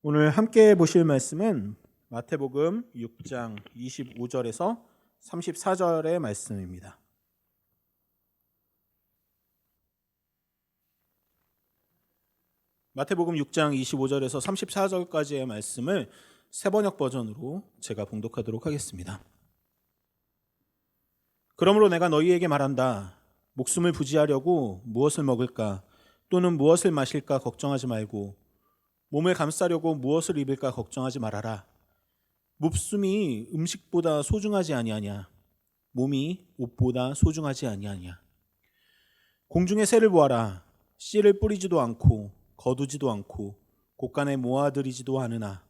오늘 함께 보실 말씀은 마태복음 6장 25절에서 34절의 말씀입니다. 마태복음 6장 25절에서 34절까지의 말씀을 새번역 버전으로 제가 봉독하도록 하겠습니다. 그러므로 내가 너희에게 말한다. 목숨을 부지하려고 무엇을 먹을까 또는 무엇을 마실까 걱정하지 말고 몸을 감싸려고 무엇을 입을까 걱정하지 말아라. 목숨이 음식보다 소중하지 아니하냐? 몸이 옷보다 소중하지 아니하냐? 공중의 새를 보아라. 씨를 뿌리지도 않고 거두지도 않고 곳간에 모아들이지도 않으나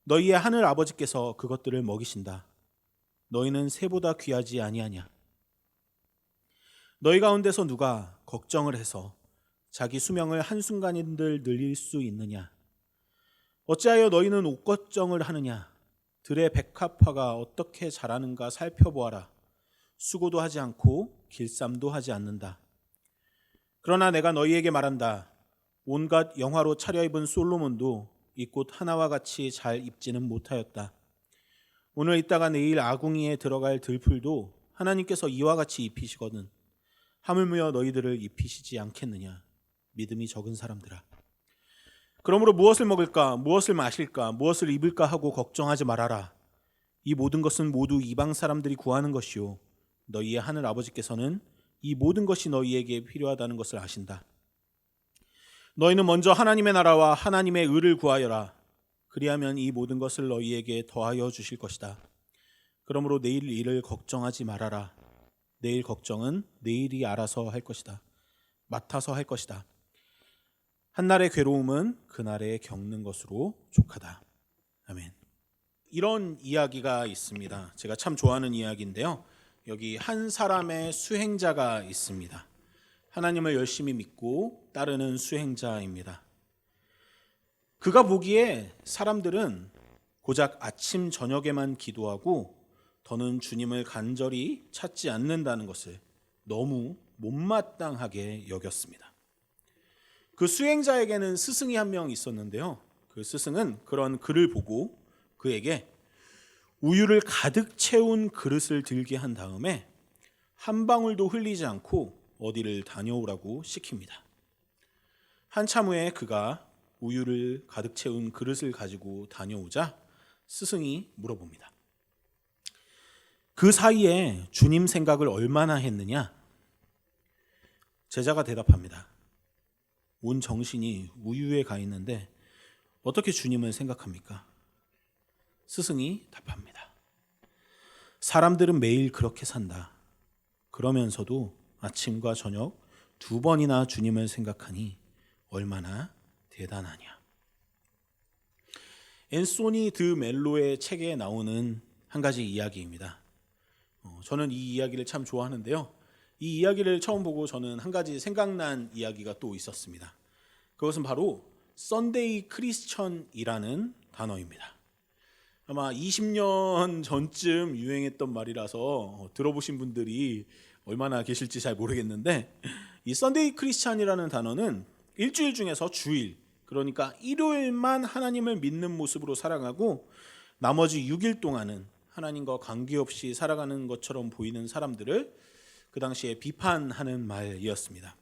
너희의 하늘 아버지께서 그것들을 먹이신다. 너희는 새보다 귀하지 아니하냐? 너희 가운데서 누가 걱정을 해서 자기 수명을 한순간인들 늘릴 수 있느냐? 어찌하여 너희는 옷걱정을 하느냐? 들의 백합화가 어떻게 자라는가 살펴보아라. 수고도 하지 않고 길쌈도 하지 않는다. 그러나 내가 너희에게 말한다. 온갖 영화로 차려입은 솔로몬도 이 꽃 하나와 같이 잘 입지는 못하였다. 오늘 있다가 내일 아궁이에 들어갈 들풀도 하나님께서 이와 같이 입히시거든 하물며 너희들을 입히시지 않겠느냐? 믿음이 적은 사람들아. 그러므로 무엇을 먹을까, 무엇을 마실까, 무엇을 입을까 하고 걱정하지 말아라. 이 모든 것은 모두 이방 사람들이 구하는 것이요 너희의 하늘 아버지께서는 이 모든 것이 너희에게 필요하다는 것을 아신다. 너희는 먼저 하나님의 나라와 하나님의 의를 구하여라. 그리하면 이 모든 것을 너희에게 더하여 주실 것이다. 그러므로 내일 일을 걱정하지 말아라. 내일 걱정은 내일이 알아서 할 것이다. 맡아서 할 것이다. 한날의 괴로움은 그날에 겪는 것으로 족하다. 아멘. 이런 이야기가 있습니다. 제가 참 좋아하는 이야기인데요. 여기 한 사람의 수행자가 있습니다. 하나님을 열심히 믿고 따르는 수행자입니다. 그가 보기에 사람들은 고작 아침 저녁에만 기도하고 더는 주님을 간절히 찾지 않는다는 것을 너무 못마땅하게 여겼습니다. 그 수행자에게는 스승이 한 명 있었는데요. 그 스승은 그런 그를 보고 그에게 우유를 가득 채운 그릇을 들게 한 다음에 한 방울도 흘리지 않고 어디를 다녀오라고 시킵니다. 한참 후에 그가 우유를 가득 채운 그릇을 가지고 다녀오자 스승이 물어봅니다. 그 사이에 주님 생각을 얼마나 했느냐? 제자가 대답합니다. 온 정신이 우유에 가 있는데 어떻게 주님을 생각합니까? 스승이 답합니다. 사람들은 매일 그렇게 산다. 그러면서도 아침과 저녁 2번이나 주님을 생각하니 얼마나 대단하냐. 앤소니 드 멜로의 책에 나오는 한 가지 이야기입니다. 저는 이 이야기를 참 좋아하는데요. 이 이야기를 처음 보고 저는 한 가지 생각난 이야기가 또 있었습니다. 그것은 바로 썬데이 크리스천이라는 단어입니다. 아마 20년 전쯤 유행했던 말이라서 들어보신 분들이 얼마나 계실지 잘 모르겠는데 이 썬데이 크리스천이라는 단어는 일주일 중에서 주일, 그러니까 일요일만 하나님을 믿는 모습으로 살아가고 나머지 6일 동안은 하나님과 관계없이 살아가는 것처럼 보이는 사람들을 그 당시에 비판하는 말이었습니다.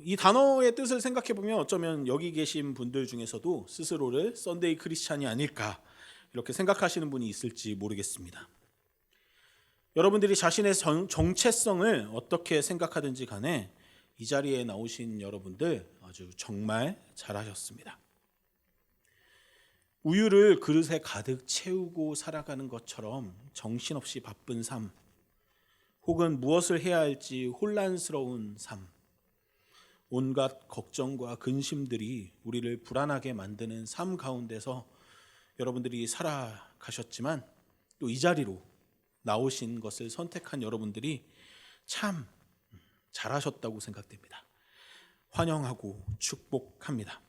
이 단어의 뜻을 생각해 보면 어쩌면 여기 계신 분들 중에서도 스스로를 썬데이 크리스찬이 아닐까 이렇게 생각하시는 분이 있을지 모르겠습니다. 여러분들이 자신의 정체성을 어떻게 생각하든지 간에 이 자리에 나오신 여러분들 아주 정말 잘하셨습니다. 우유를 그릇에 가득 채우고 살아가는 것처럼 정신없이 바쁜 삶, 혹은 무엇을 해야 할지 혼란스러운 삶, 온갖 걱정과 근심들이 우리를 불안하게 만드는 삶 가운데서 여러분들이 살아가셨지만 또 이 자리로 나오신 것을 선택한 여러분들이 참 잘하셨다고 생각됩니다. 환영하고 축복합니다.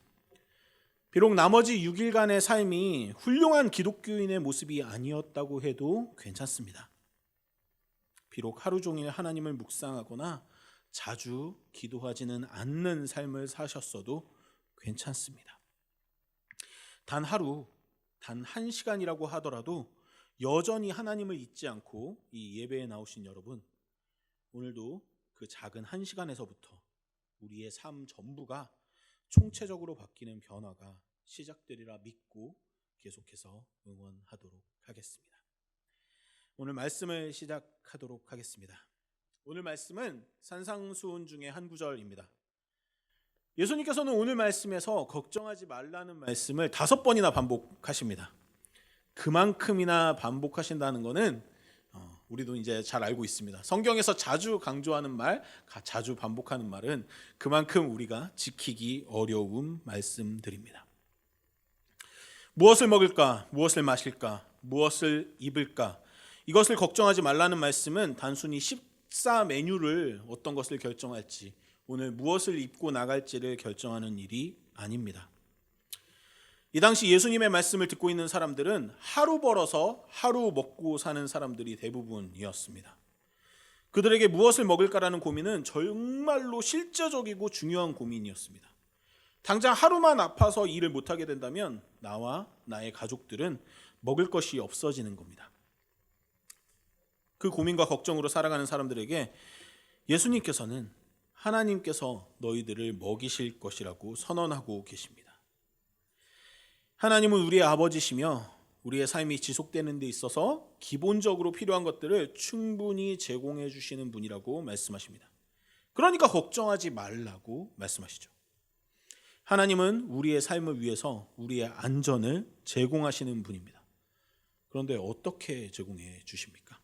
비록 나머지 6일간의 삶이 훌륭한 기독교인의 모습이 아니었다고 해도 괜찮습니다. 비록 하루 종일 하나님을 묵상하거나 자주 기도하지는 않는 삶을 사셨어도 괜찮습니다. 단 하루, 단 한 시간이라고 하더라도 여전히 하나님을 잊지 않고 이 예배에 나오신 여러분, 오늘도 그 작은 한 시간에서부터 우리의 삶 전부가 총체적으로 바뀌는 변화가 시작되리라 믿고 계속해서 응원하도록 하겠습니다. 오늘 말씀을 시작하도록 하겠습니다. 오늘 말씀은 산상수훈 중에 한 구절입니다. 예수님께서는 오늘 말씀에서 걱정하지 말라는 말씀을 5번이나 반복하십니다. 그만큼이나 반복하신다는 것은 우리도 이제 잘 알고 있습니다. 성경에서 자주 강조하는 말, 자주 반복하는 말은 그만큼 우리가 지키기 어려운 말씀들입니다. 무엇을 먹을까? 무엇을 마실까? 무엇을 입을까? 이것을 걱정하지 말라는 말씀은 단순히 식사 메뉴를 어떤 것을 결정할지, 오늘 무엇을 입고 나갈지를 결정하는 일이 아닙니다. 이 당시 예수님의 말씀을 듣고 있는 사람들은 하루 벌어서 하루 먹고 사는 사람들이 대부분이었습니다. 그들에게 무엇을 먹을까라는 고민은 정말로 실제적이고 중요한 고민이었습니다. 당장 하루만 아파서 일을 못하게 된다면 나와 나의 가족들은 먹을 것이 없어지는 겁니다. 그 고민과 걱정으로 살아가는 사람들에게 예수님께서는 하나님께서 너희들을 먹이실 것이라고 선언하고 계십니다. 하나님은 우리의 아버지시며 우리의 삶이 지속되는 데 있어서 기본적으로 필요한 것들을 충분히 제공해 주시는 분이라고 말씀하십니다. 그러니까 걱정하지 말라고 말씀하시죠. 하나님은 우리의 삶을 위해서 우리의 안전을 제공하시는 분입니다. 그런데 어떻게 제공해 주십니까?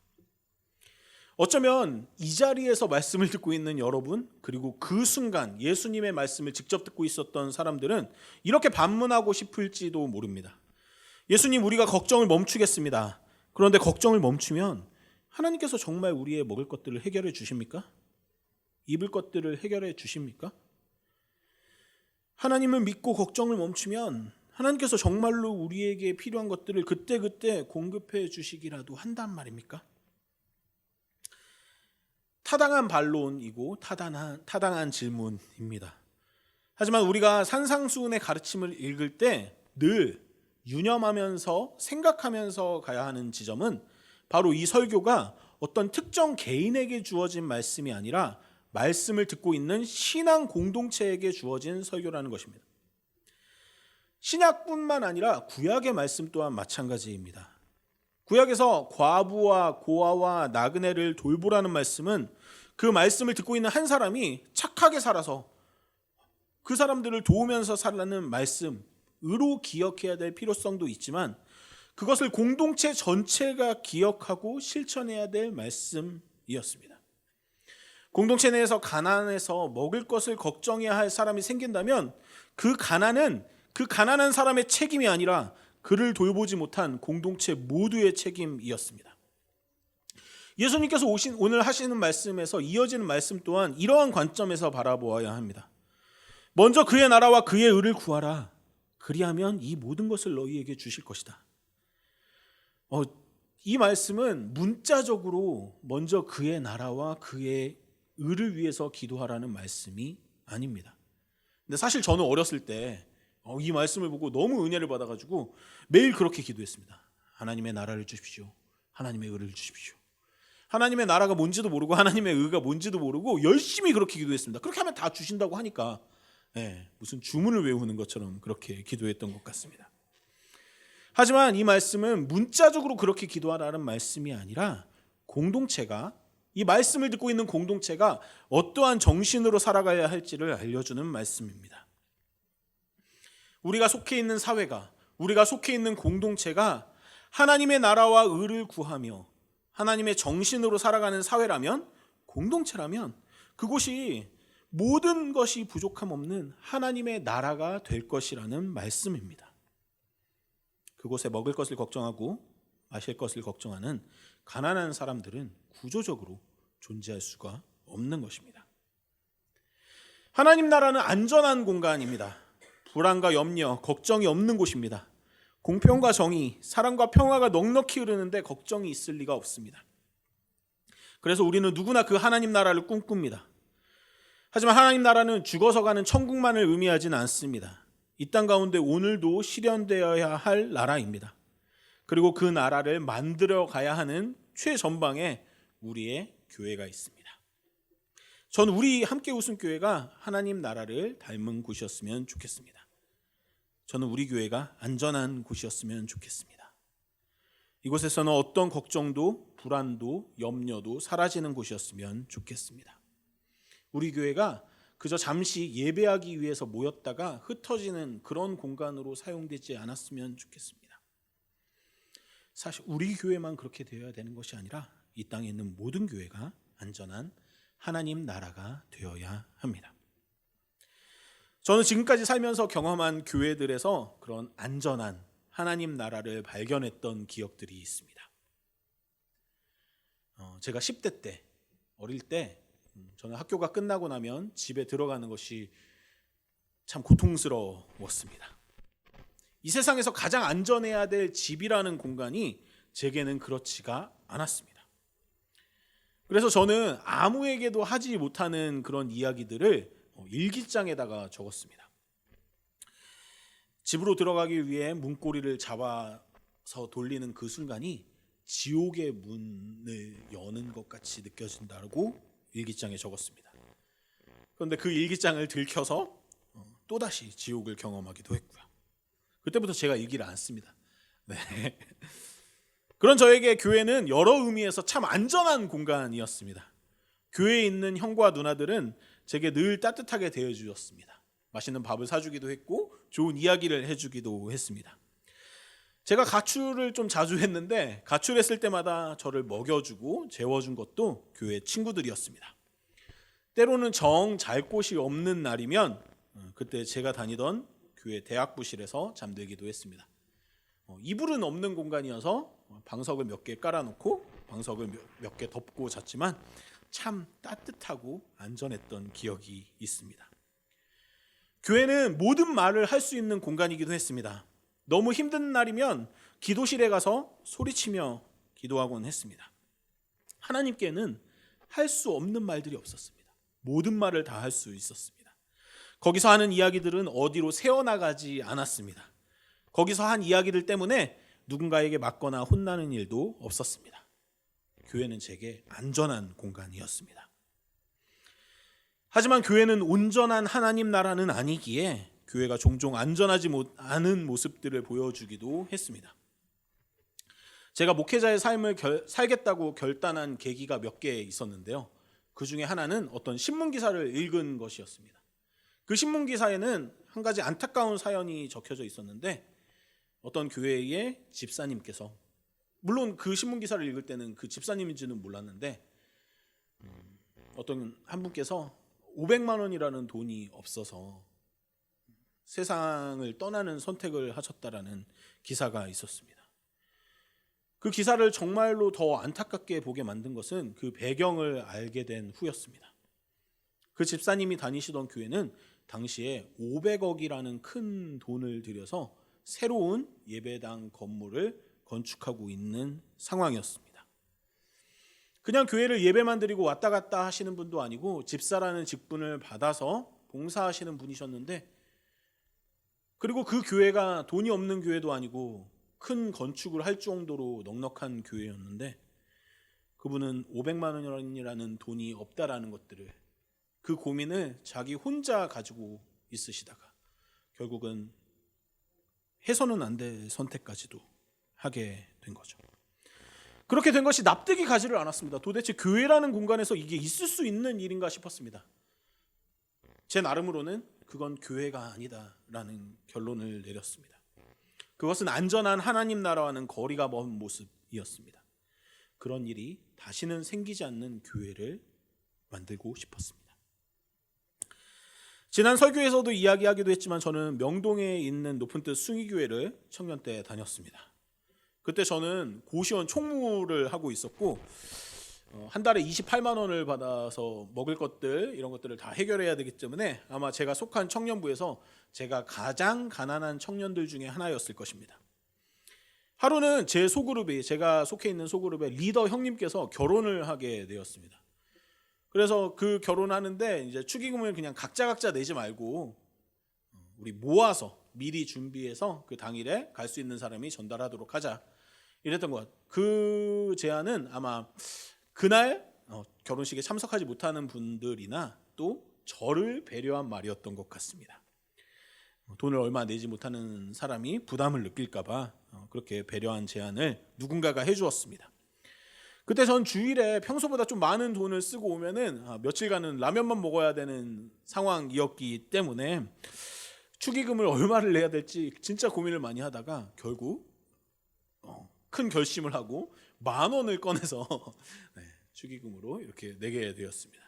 어쩌면 이 자리에서 말씀을 듣고 있는 여러분, 그리고 그 순간 예수님의 말씀을 직접 듣고 있었던 사람들은 이렇게 반문하고 싶을지도 모릅니다. 예수님, 우리가 걱정을 멈추겠습니다. 그런데 걱정을 멈추면 하나님께서 정말 우리의 먹을 것들을 해결해 주십니까? 입을 것들을 해결해 주십니까? 하나님을 믿고 걱정을 멈추면 하나님께서 정말로 우리에게 필요한 것들을 그때그때 공급해 주시기라도 한단 말입니까? 타당한 반론이고 타당한 질문입니다. 하지만 우리가 산상수훈의 가르침을 읽을 때 늘 유념하면서 생각하면서 가야 하는 지점은 바로 이 설교가 어떤 특정 개인에게 주어진 말씀이 아니라 말씀을 듣고 있는 신앙 공동체에게 주어진 설교라는 것입니다. 신약뿐만 아니라 구약의 말씀 또한 마찬가지입니다. 구약에서 과부와 고아와 나그네를 돌보라는 말씀은 그 말씀을 듣고 있는 한 사람이 착하게 살아서 그 사람들을 도우면서 살라는 말씀으로 기억해야 될 필요성도 있지만 그것을 공동체 전체가 기억하고 실천해야 될 말씀이었습니다. 공동체 내에서 가난해서 먹을 것을 걱정해야 할 사람이 생긴다면 그 가난한 사람의 책임이 아니라 그를 돌보지 못한 공동체 모두의 책임이었습니다. 예수님께서 오늘 하시는 말씀에서 이어지는 말씀 또한 이러한 관점에서 바라보아야 합니다. 먼저 그의 나라와 그의 의를 구하라. 그리하면 이 모든 것을 너희에게 주실 것이다. 이 말씀은 문자적으로 먼저 그의 나라와 그의 의를 위해서 기도하라는 말씀이 아닙니다. 근데 사실 저는 어렸을 때 이 말씀을 보고 너무 은혜를 받아가지고 매일 그렇게 기도했습니다. 하나님의 나라를 주십시오. 하나님의 의를 주십시오. 하나님의 나라가 뭔지도 모르고 하나님의 의가 뭔지도 모르고 열심히 그렇게 기도했습니다. 그렇게 하면 다 주신다고 하니까 무슨 주문을 외우는 것처럼 그렇게 기도했던 것 같습니다. 하지만 이 말씀은 문자적으로 그렇게 기도하라는 말씀이 아니라 공동체가, 이 말씀을 듣고 있는 공동체가 어떠한 정신으로 살아가야 할지를 알려주는 말씀입니다. 우리가 속해 있는 사회가, 우리가 속해 있는 공동체가 하나님의 나라와 의를 구하며 하나님의 정신으로 살아가는 사회라면, 공동체라면 그곳이 모든 것이 부족함 없는 하나님의 나라가 될 것이라는 말씀입니다. 그곳에 먹을 것을 걱정하고 마실 것을 걱정하는 가난한 사람들은 구조적으로 존재할 수가 없는 것입니다. 하나님 나라는 안전한 공간입니다. 불안과 염려, 걱정이 없는 곳입니다. 공평과 정의, 사랑과 평화가 넉넉히 흐르는데 걱정이 있을 리가 없습니다. 그래서 우리는 누구나 그 하나님 나라를 꿈꿉니다. 하지만 하나님 나라는 죽어서 가는 천국만을 의미하지는 않습니다. 이 땅 가운데 오늘도 실현되어야 할 나라입니다. 그리고 그 나라를 만들어 가야 하는 최전방에 우리의 교회가 있습니다. 전 우리 함께 웃음 교회가 하나님 나라를 닮은 곳이었으면 좋겠습니다. 저는 우리 교회가 안전한 곳이었으면 좋겠습니다. 이곳에서는 어떤 걱정도 불안도 염려도 사라지는 곳이었으면 좋겠습니다. 우리 교회가 그저 잠시 예배하기 위해서 모였다가 흩어지는 그런 공간으로 사용되지 않았으면 좋겠습니다. 사실 우리 교회만 그렇게 되어야 되는 것이 아니라 이 땅에 있는 모든 교회가 안전한 하나님 나라가 되어야 합니다. 저는 지금까지 살면서 경험한 교회들에서 그런 안전한 하나님 나라를 발견했던 기억들이 있습니다. 제가 10대 때, 어릴 때 저는 학교가 끝나고 나면 집에 들어가는 것이 참 고통스러웠습니다. 이 세상에서 가장 안전해야 될 집이라는 공간이 제게는 그렇지가 않았습니다. 그래서 저는 아무에게도 하지 못하는 그런 이야기들을 일기장에다가 적었습니다. 집으로 들어가기 위해 문고리를 잡아서 돌리는 그 순간이 지옥의 문을 여는 것 같이 느껴진다고 일기장에 적었습니다. 그런데 그 일기장을 들켜서 또다시 지옥을 경험하기도 했고요. 그때부터 제가 일기를 안 씁니다. 네. 그런 저에게 교회는 여러 의미에서 참 안전한 공간이었습니다. 교회에 있는 형과 누나들은 제게 늘 따뜻하게 대해주었습니다. 맛있는 밥을 사주기도 했고 좋은 이야기를 해주기도 했습니다. 제가 가출을 좀 자주 했는데 가출했을 때마다 저를 먹여주고 재워준 것도 교회 친구들이었습니다. 때로는 정 잘 곳이 없는 날이면 그때 제가 다니던 교회 대학부실에서 잠들기도 했습니다. 이불은 없는 공간이어서 방석을 몇 개 깔아놓고 방석을 몇 개 덮고 잤지만 참 따뜻하고 안전했던 기억이 있습니다. 교회는 모든 말을 할 수 있는 공간이기도 했습니다. 너무 힘든 날이면 기도실에 가서 소리치며 기도하곤 했습니다. 하나님께는 할 수 없는 말들이 없었습니다. 모든 말을 다 할 수 있었습니다. 거기서 하는 이야기들은 어디로 새어나가지 않았습니다. 거기서 한 이야기들 때문에 누군가에게 맞거나 혼나는 일도 없었습니다. 교회는 제게 안전한 공간이었습니다. 하지만 교회는 온전한 하나님 나라는 아니기에 교회가 종종 안전하지 않은 모습들을 보여주기도 했습니다. 제가 목회자의 삶을 살겠다고 결단한 계기가 몇 개 있었는데요. 그 중에 하나는 어떤 신문기사를 읽은 것이었습니다. 그 신문기사에는 한 가지 안타까운 사연이 적혀져 있었는데 어떤 교회의 집사님께서, 물론 그 신문기사를 읽을 때는 그 집사님인지는 몰랐는데 어떤 한 분께서 500만 원이라는 돈이 없어서 세상을 떠나는 선택을 하셨다라는 기사가 있었습니다. 그 기사를 정말로 더 안타깝게 보게 만든 것은 그 배경을 알게 된 후였습니다. 그 집사님이 다니시던 교회는 당시에 500억이라는 큰 돈을 들여서 새로운 예배당 건물을 건축하고 있는 상황이었습니다. 그냥 교회를 예배만 드리고 왔다 갔다 하시는 분도 아니고 집사라는 직분을 받아서 봉사하시는 분이셨는데, 그리고 그 교회가 돈이 없는 교회도 아니고 큰 건축을 할 정도로 넉넉한 교회였는데 그분은 500만 원이라는 돈이 없다라는 것들을, 그 고민을 자기 혼자 가지고 있으시다가 결국은 해서는 안 될 선택까지도 하게 된 거죠. 그렇게 된 것이 납득이 가지를 않았습니다. 도대체 교회라는 공간에서 이게 있을 수 있는 일인가 싶었습니다. 제 나름으로는 그건 교회가 아니다라는 결론을 내렸습니다. 그것은 안전한 하나님 나라와는 거리가 먼 모습이었습니다. 그런 일이 다시는 생기지 않는 교회를 만들고 싶었습니다. 지난 설교에서도 이야기하기도 했지만 저는 명동에 있는 높은뜻 숭의교회를 청년 때 다녔습니다. 그때 저는 고시원 총무를 하고 있었고 한 달에 28만 원을 받아서 먹을 것들 이런 것들을 다 해결해야 되기 때문에 아마 제가 속한 청년부에서 제가 가장 가난한 청년들 중에 하나였을 것입니다. 하루는 제 소그룹이, 제가 속해 있는 소그룹의 리더 형님께서 결혼을 하게 되었습니다. 그래서 그 결혼하는데 이제 축의금을 그냥 각자 내지 말고 우리 모아서 미리 준비해서 그 당일에 갈 수 있는 사람이 전달하도록 하자, 이랬던 것. 그 제안은 아마 그날 결혼식에 참석하지 못하는 분들이나 또 저를 배려한 말이었던 것 같습니다. 돈을 얼마 내지 못하는 사람이 부담을 느낄까 봐 그렇게 배려한 제안을 누군가가 해주었습니다. 그때 전 주일에 평소보다 좀 많은 돈을 쓰고 오면은 며칠간은 라면만 먹어야 되는 상황이었기 때문에 축의금을 얼마를 내야 될지 진짜 고민을 많이 하다가 결국 큰 결심을 하고 10,000원을 꺼내서 축의금으로 이렇게 내게 되었습니다.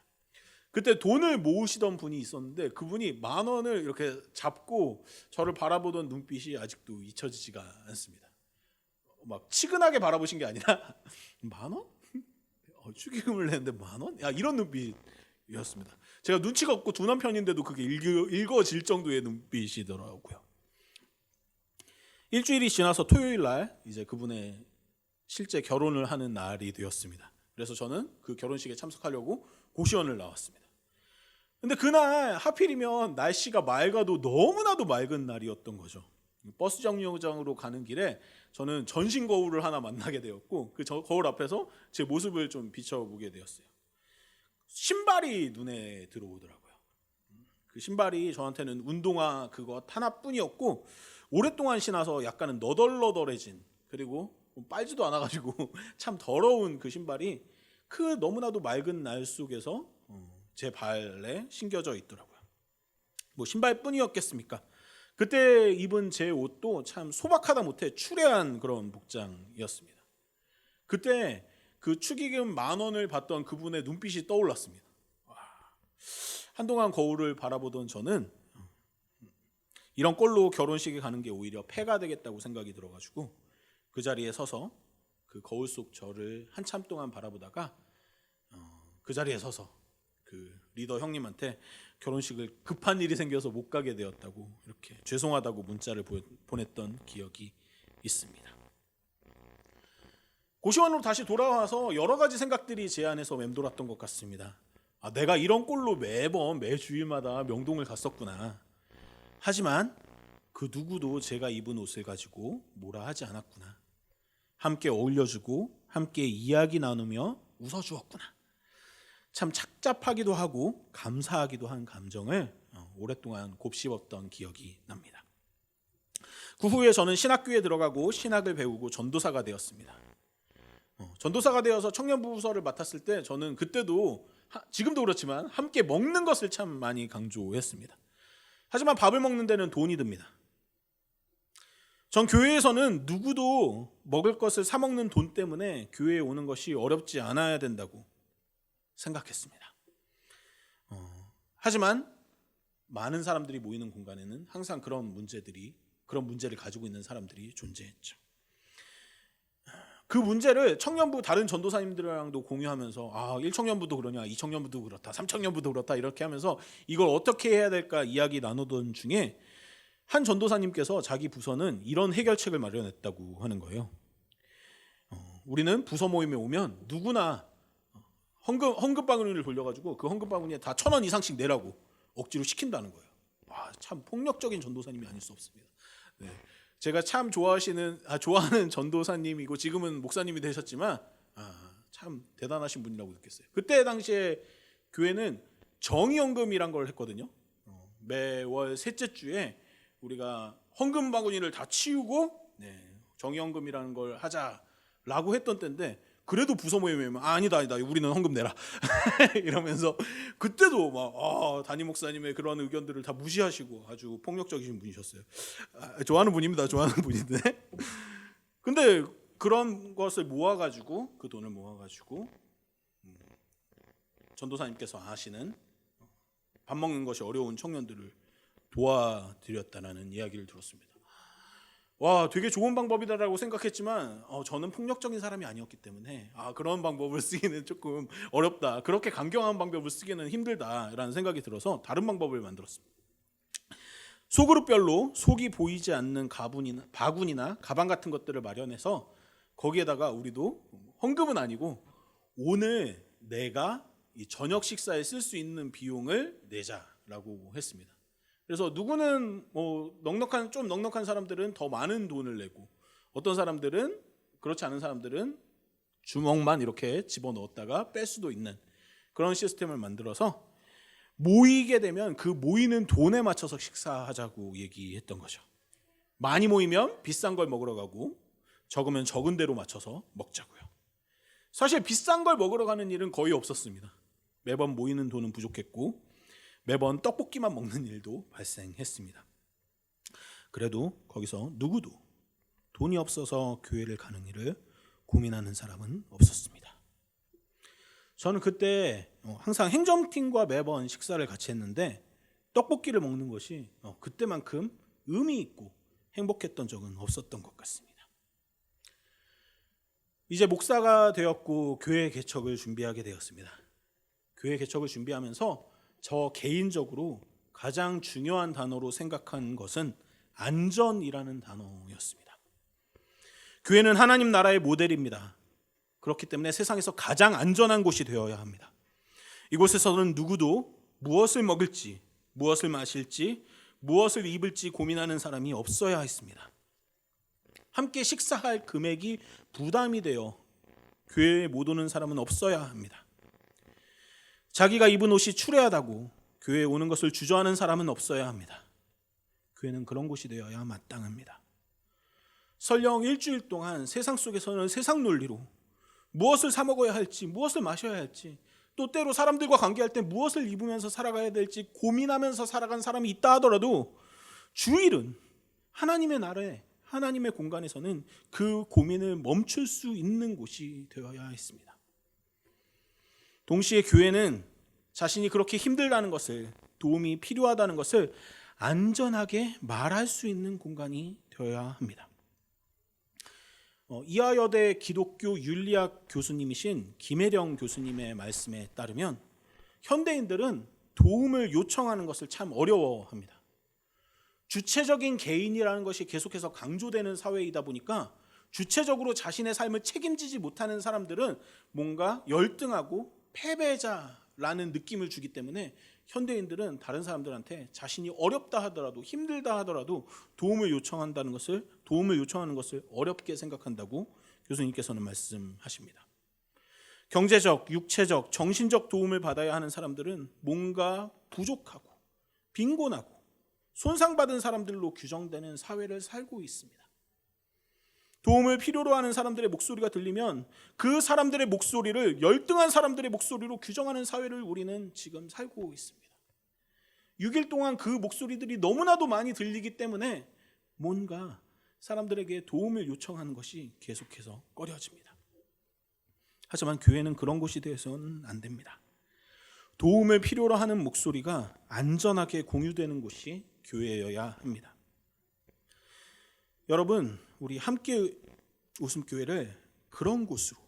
그때 돈을 모으시던 분이 있었는데 그분이 10,000원을 이렇게 잡고 저를 바라보던 눈빛이 아직도 잊혀지지가 않습니다. 막 치근하게 바라보신 게 아니라 10,000원? 축의금을 내는데 10,000원? 야, 이런 눈빛이었습니다. 제가 눈치가 없고 두 남편인데도 그게 읽어질 정도의 눈빛이더라고요. 일주일이 지나서 토요일 날 이제 그분의 실제 결혼을 하는 날이 되었습니다. 그래서 저는 그 결혼식에 참석하려고 고시원을 나왔습니다. 근데 그날 하필이면 날씨가 맑아도 너무나도 맑은 날이었던 거죠. 버스 정류장으로 가는 길에 저는 전신 거울을 하나 만나게 되었고 그 거울 앞에서 제 모습을 좀 비춰보게 되었어요. 신발이 눈에 들어오더라고요. 그 신발이 저한테는 운동화 그것 하나뿐이었고 오랫동안 신어서 약간은 너덜너덜해진, 그리고 빨지도 않아가지고 참 더러운 그 신발이 그 너무나도 맑은 날 속에서 제 발에 신겨져 있더라고요. 뭐 신발뿐이었겠습니까? 그때 입은 제 옷도 참 소박하다 못해 추레한 그런 복장이었습니다. 그때 그 축의금 10,000원을 받던 그분의 눈빛이 떠올랐습니다. 한동안 거울을 바라보던 저는 이런 꼴로 결혼식에 가는 게 오히려 폐가 되겠다고 생각이 들어가지고 그 자리에 서서 그 거울 속 저를 한참 동안 바라보다가 그 자리에 서서 그 리더 형님한테 결혼식을 급한 일이 생겨서 못 가게 되었다고 이렇게 죄송하다고 문자를 보냈던 기억이 있습니다. 고시원으로 다시 돌아와서 여러 가지 생각들이 제 안에서 맴돌았던 것 같습니다. 내가 이런 꼴로 매 주일마다 명동을 갔었구나. 하지만 그 누구도 제가 입은 옷을 가지고 뭐라 하지 않았구나. 함께 어울려주고 함께 이야기 나누며 웃어주었구나. 참 착잡하기도 하고 감사하기도 한 감정을 오랫동안 곱씹었던 기억이 납니다. 그 후에 저는 신학교에 들어가고 신학을 배우고 전도사가 되었습니다. 전도사가 되어서 청년부 부서를 맡았을 때 저는 그때도 지금도 그렇지만 함께 먹는 것을 참 많이 강조했습니다. 하지만 밥을 먹는 데는 돈이 듭니다. 전 교회에서는 누구도 먹을 것을 사 먹는 돈 때문에 교회에 오는 것이 어렵지 않아야 된다고 생각했습니다. 하지만 많은 사람들이 모이는 공간에는 항상 그런 문제를 가지고 있는 사람들이 존재했죠. 그 문제를 청년부 다른 전도사님들이랑도 공유하면서 1청년부도 그러냐, 2청년부도 그렇다, 3청년부도 그렇다 이렇게 하면서 이걸 어떻게 해야 될까 이야기 나누던 중에 한 전도사님께서 자기 부서는 이런 해결책을 마련했다고 하는 거예요. 우리는 부서 모임에 오면 누구나 헌금 바구니를 돌려가지고 그 헌금 바구니에 다 1,000원 이상씩 내라고 억지로 시킨다는 거예요. 참 폭력적인 전도사님이 아닐 수 없습니다. 네. 제가 참 좋아하는 전도사님이고 지금은 목사님이 되셨지만 참 대단하신 분이라고 느꼈어요. 그때 당시에 교회는 정의연금이란 걸 했거든요. 매월 셋째 주에 우리가 헌금 바구니를 다 치우고 정의연금이라는 걸 하자라고 했던 때인데 그래도 부서 모임에 오면 아니다 우리는 헌금 내라 이러면서 그때도 막 담임 목사님의 그런 의견들을 다 무시하시고 아주 폭력적이신 분이셨어요. 좋아하는 분입니다. 좋아하는 분인데 근데 그런 것을 모아가지고 그 돈을 모아가지고 전도사님께서 아시는 밥 먹는 것이 어려운 청년들을 도와드렸다는 이야기를 들었습니다. 되게 좋은 방법이다라고 생각했지만 저는 폭력적인 사람이 아니었기 때문에 그런 방법을 쓰기는 조금 어렵다. 그렇게 강경한 방법을 쓰기는 힘들다라는 생각이 들어서 다른 방법을 만들었습니다. 소그룹별로 속이 보이지 않는 바구니나 가방 같은 것들을 마련해서 거기에다가 우리도 헌금은 아니고 오늘 내가 이 저녁 식사에 쓸 수 있는 비용을 내자라고 했습니다. 그래서 누구는 좀 넉넉한 사람들은 더 많은 돈을 내고, 어떤 사람들은, 그렇지 않은 사람들은 주먹만 이렇게 집어넣었다가 뺄 수도 있는 그런 시스템을 만들어서 모이게 되면 그 모이는 돈에 맞춰서 식사하자고 얘기했던 거죠. 많이 모이면 비싼 걸 먹으러 가고 적으면 적은 대로 맞춰서 먹자고요. 사실 비싼 걸 먹으러 가는 일은 거의 없었습니다. 매번 모이는 돈은 부족했고 매번 떡볶이만 먹는 일도 발생했습니다. 그래도 거기서 누구도 돈이 없어서 교회를 가는 일을 고민하는 사람은 없었습니다. 저는 그때 항상 행정팀과 매번 식사를 같이 했는데 떡볶이를 먹는 것이 그때만큼 의미 있고 행복했던 적은 없었던 것 같습니다. 이제 목사가 되었고 교회 개척을 준비하게 되었습니다. 교회 개척을 준비하면서 저 개인적으로 가장 중요한 단어로 생각한 것은 안전이라는 단어였습니다. 교회는 하나님 나라의 모델입니다. 그렇기 때문에 세상에서 가장 안전한 곳이 되어야 합니다. 이곳에서는 누구도 무엇을 먹을지, 무엇을 마실지, 무엇을 입을지 고민하는 사람이 없어야 했습니다. 함께 식사할 금액이 부담이 되어 교회에 못 오는 사람은 없어야 합니다. 자기가 입은 옷이 추레하다고 교회에 오는 것을 주저하는 사람은 없어야 합니다. 교회는 그런 곳이 되어야 마땅합니다. 설령 일주일 동안 세상 속에서는 세상 논리로 무엇을 사 먹어야 할지, 무엇을 마셔야 할지, 또 때로 사람들과 관계할 때 무엇을 입으면서 살아가야 될지 고민하면서 살아간 사람이 있다 하더라도 주일은 하나님의 나라에, 하나님의 공간에서는 그 고민을 멈출 수 있는 곳이 되어야 했습니다. 동시에 교회는 자신이 그렇게 힘들다는 것을, 도움이 필요하다는 것을 안전하게 말할 수 있는 공간이 되어야 합니다. 이화여대 기독교 윤리학 교수님이신 김혜령 교수님의 말씀에 따르면 현대인들은 도움을 요청하는 것을 참 어려워합니다. 주체적인 개인이라는 것이 계속해서 강조되는 사회이다 보니까 주체적으로 자신의 삶을 책임지지 못하는 사람들은 뭔가 열등하고 패배자라는 느낌을 주기 때문에 현대인들은 다른 사람들한테 자신이 어렵다 하더라도, 힘들다 하더라도 도움을 요청하는 것을 어렵게 생각한다고 교수님께서는 말씀하십니다. 경제적, 육체적, 정신적 도움을 받아야 하는 사람들은 뭔가 부족하고 빈곤하고 손상받은 사람들로 규정되는 사회를 살고 있습니다. 도움을 필요로 하는 사람들의 목소리가 들리면 그 사람들의 목소리를 열등한 사람들의 목소리로 규정하는 사회를 우리는 지금 살고 있습니다. 6일 동안 그 목소리들이 너무나도 많이 들리기 때문에 뭔가 사람들에게 도움을 요청하는 것이 계속해서 꺼려집니다. 하지만 교회는 그런 곳이 되어서는 안 됩니다. 도움을 필요로 하는 목소리가 안전하게 공유되는 곳이 교회여야 합니다. 여러분, 우리 함께 웃음교회를 그런 곳으로,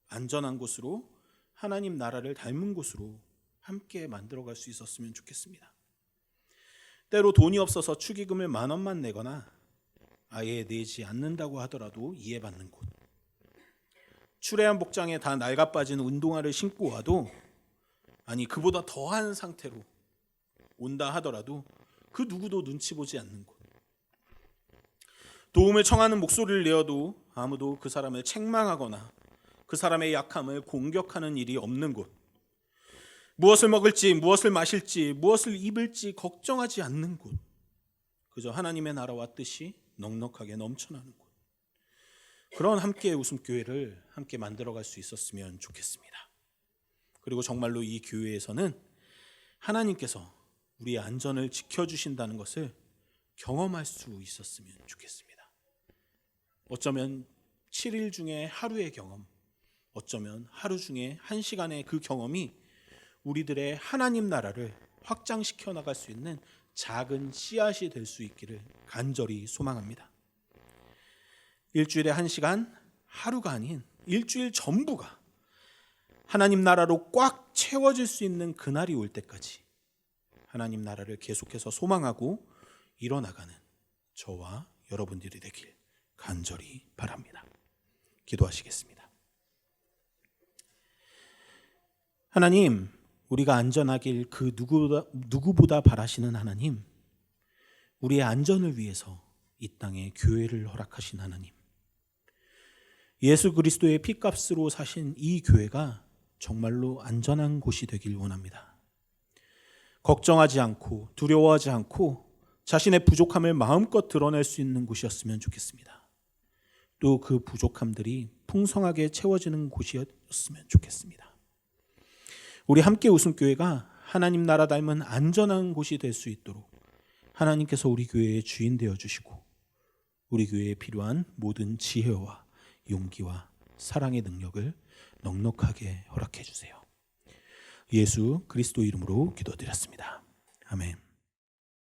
안전한 곳으로, 하나님 나라를 닮은 곳으로 함께 만들어갈 수 있었으면 좋겠습니다. 때로 돈이 없어서 축의금을 10,000원만 내거나 아예 내지 않는다고 하더라도 이해받는 곳, 추레한 복장에 다 낡아빠진 운동화를 신고 와도, 아니 그보다 더한 상태로 온다 하더라도 그 누구도 눈치 보지 않는 곳, 도움을 청하는 목소리를 내어도 아무도 그 사람을 책망하거나 그 사람의 약함을 공격하는 일이 없는 곳, 무엇을 먹을지, 무엇을 마실지, 무엇을 입을지 걱정하지 않는 곳, 그저 하나님의 나라와 뜻이 넉넉하게 넘쳐나는 곳, 그런 함께 웃음교회를 함께 만들어갈 수 있었으면 좋겠습니다. 그리고 정말로 이 교회에서는 하나님께서 우리의 안전을 지켜주신다는 것을 경험할 수 있었으면 좋겠습니다. 어쩌면 7일 중에 하루의 경험, 어쩌면 하루 중에 1시간의 그 경험이 우리들의 하나님 나라를 확장시켜 나갈 수 있는 작은 씨앗이 될 수 있기를 간절히 소망합니다. 일주일에 1시간, 하루가 아닌 일주일 전부가 하나님 나라로 꽉 채워질 수 있는 그날이 올 때까지 하나님 나라를 계속해서 소망하고 이뤄나가는 저와 여러분들이 되길 간절히 바랍니다. 기도하시겠습니다. 하나님, 우리가 안전하길 그 누구보다 바라시는 하나님, 우리의 안전을 위해서 이 땅에 교회를 허락하신 하나님, 예수 그리스도의 피값으로 사신 이 교회가 정말로 안전한 곳이 되길 원합니다. 걱정하지 않고 두려워하지 않고 자신의 부족함을 마음껏 드러낼 수 있는 곳이었으면 좋겠습니다. 또 그 부족함들이 풍성하게 채워지는 곳이었으면 좋겠습니다. 우리 함께 웃음교회가 하나님 나라 닮은 안전한 곳이 될 수 있도록 하나님께서 우리 교회의 주인 되어주시고 우리 교회에 필요한 모든 지혜와 용기와 사랑의 능력을 넉넉하게 허락해 주세요. 예수 그리스도 이름으로 기도드렸습니다. 아멘.